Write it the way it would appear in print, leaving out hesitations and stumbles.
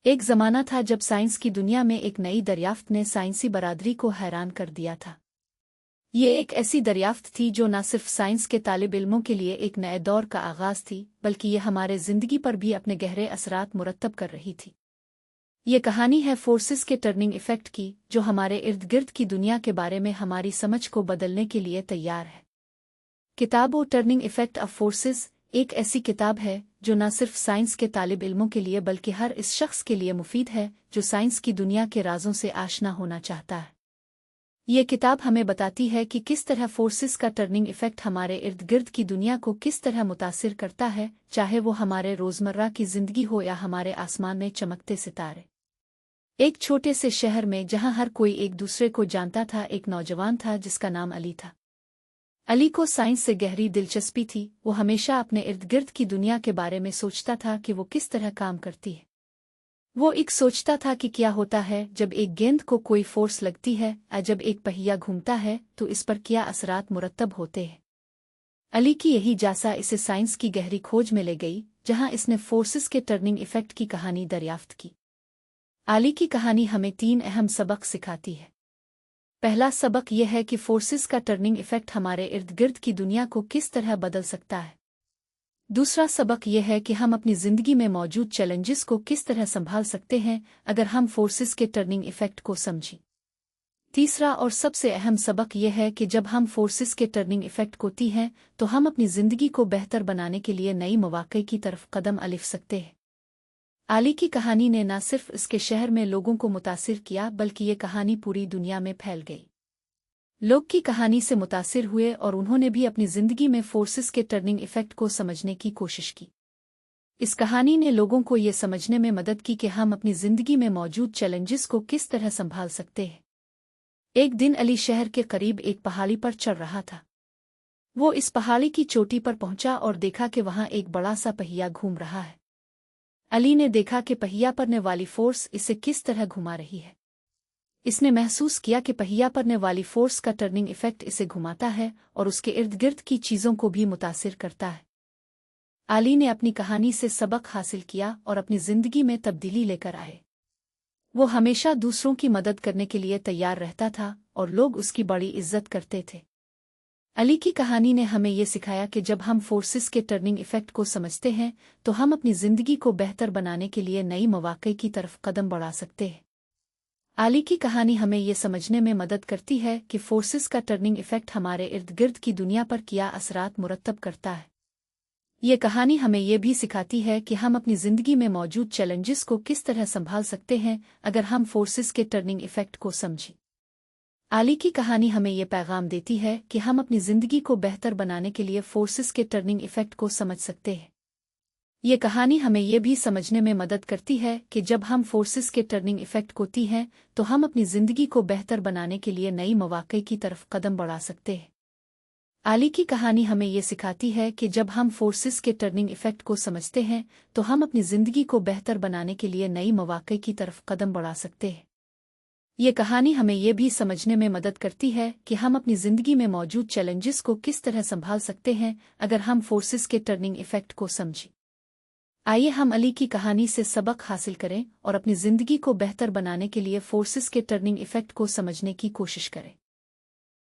एक ज़माना था जब साइंस की दुनिया में एक नई दरियाफ्त ने साइंसी बरादरी को हैरान कर दिया था। ये एक ऐसी दरियाफ्त थी जो न सिर्फ साइंस के तालिब इल्मों के लिए एक नए दौर का आगाज़ थी, बल्कि ये हमारे ज़िंदगी पर भी अपने गहरे असरात मुरतब कर रही थी। ये कहानी है फोर्सेस के टर्निंग इफ़ेक्ट की, जो हमारे इर्द गिर्द की दुनिया के बारे में हमारी समझ को बदलने के लिए तैयार है। किताब टर्निंग इफ़ेक्ट ऑफ फोर्सेस एक ऐसी किताब है जो न सिर्फ साइंस के तालिब इल्मों के लिए बल्कि हर इस शख्स के लिए मुफीद है जो साइंस की दुनिया के राजों से आशना होना चाहता है। ये किताब हमें बताती है कि किस तरह फोर्सेस का टर्निंग इफ़ेक्ट हमारे इर्द गिर्द की दुनिया को किस तरह मुतासिर करता है, चाहे वो हमारे रोज़मर्रा की ज़िंदगी हो या हमारे आसमान में चमकते सितारे। एक छोटे से शहर में जहां हर कोई एक दूसरे को जानता था, एक नौजवान था जिसका नाम अली था। अली को साइंस से गहरी दिलचस्पी थी। वो हमेशा अपने इर्द गिर्द की दुनिया के बारे में सोचता था कि वो किस तरह काम करती है। वो एक सोचता था कि क्या होता है जब एक गेंद को कोई फोर्स लगती है या जब एक पहिया घूमता है तो इस पर क्या असरात मुरतब होते हैं। अली की यही जासा इसे साइंस की गहरी खोज में ले गई, जहां इसने फोर्सेस के टर्निंग इफ़ेक्ट की कहानी दरियाफ्त की। अली की कहानी हमें 3 अहम सबक सिखाती है। पहला सबक यह है कि फोर्सेस का टर्निंग इफ़ेक्ट हमारे इर्द गिर्द की दुनिया को किस तरह बदल सकता है। दूसरा सबक यह है कि हम अपनी ज़िंदगी में मौजूद चैलेंजेस को किस तरह संभाल सकते हैं अगर हम फोर्सेस के टर्निंग इफ़ेक्ट को समझें। तीसरा और सबसे अहम सबक यह है कि जब हम फोर्सेस के टर्निंग इफ़ेक्ट को ती हैं तो हम अपनी ज़िंदगी को बेहतर बनाने के लिए नई मौक़े की तरफ कदम अलिफ सकते हैं। अली की कहानी ने न सिर्फ इसके शहर में लोगों को मुतासिर किया, बल्कि ये कहानी पूरी दुनिया में फैल गई। लोग की कहानी से मुतासिर हुए और उन्होंने भी अपनी ज़िंदगी में फोर्सेस के टर्निंग इफ़ेक्ट को समझने की कोशिश की। इस कहानी ने लोगों को ये समझने में मदद की कि हम अपनी ज़िंदगी में मौजूद चैलेंजेस को किस तरह संभाल सकते हैं। एक दिन अली शहर के करीब एक पहाड़ी पर चढ़ रहा था। वो इस पहाड़ी की चोटी पर पहुंचा और देखा कि वहां एक बड़ा सा पहिया घूम रहा है। अली ने देखा कि पहिया परने वाली फोर्स इसे किस तरह घुमा रही है। इसने महसूस किया कि पहिया परने वाली फोर्स का टर्निंग इफ़ेक्ट इसे घुमाता है और उसके इर्द गिर्द की चीज़ों को भी मुतासिर करता है। अली ने अपनी कहानी से सबक हासिल किया और अपनी ज़िंदगी में तब्दीली लेकर आए। वो हमेशा दूसरों की मदद करने के लिए तैयार रहता था और लोग उसकी बड़ी इज्जत करते थे। अली की कहानी ने हमें ये सिखाया कि जब हम फोर्सेस के टर्निंग इफ़ेक्ट को समझते हैं तो हम अपनी ज़िंदगी को बेहतर बनाने के लिए नई मौक़े की तरफ कदम बढ़ा सकते हैं। अली की कहानी हमें ये समझने में मदद करती है कि फोर्सेस का टर्निंग इफ़ेक्ट हमारे इर्द गिर्द की दुनिया पर क्या असरात मुरतब करता है। ये कहानी हमें ये भी सिखाती है कि हम अपनी ज़िंदगी में मौजूद चैलेंजेस को किस तरह संभाल सकते हैं अगर हम फोर्सेस के टर्निंग इफ़ेक्ट को समझें। अली की कहानी हमें ये पैगाम देती है कि हम अपनी ज़िंदगी को बेहतर बनाने के लिए फोर्सेस के टर्निंग इफ़ेक्ट को समझ सकते हैं। ये कहानी हमें ये भी समझने में मदद करती है कि जब हम फोर्सेस के टर्निंग इफ़ेक्ट को ती हैं तो हम अपनी ज़िंदगी को बेहतर बनाने के लिए नई मौक़े की तरफ कदम बढ़ा सकते हैं। अली की कहानी हमें ये सिखाती है कि जब हम फोर्सेस के टर्निंग इफ़ेक्ट को समझते हैं तो हम अपनी ज़िंदगी को बेहतर बनाने के लिए नई मौक़े की तरफ कदम बढ़ा सकते हैं। ये कहानी हमें ये भी समझने में मदद करती है कि हम अपनी ज़िंदगी में मौजूद चैलेंजेस को किस तरह संभाल सकते हैं अगर हम फोर्सेस के टर्निंग इफ़ेक्ट को समझें। आइए हम अली की कहानी से सबक हासिल करें और अपनी ज़िंदगी को बेहतर बनाने के लिए फोर्सेस के टर्निंग इफ़ेक्ट को समझने की कोशिश करें।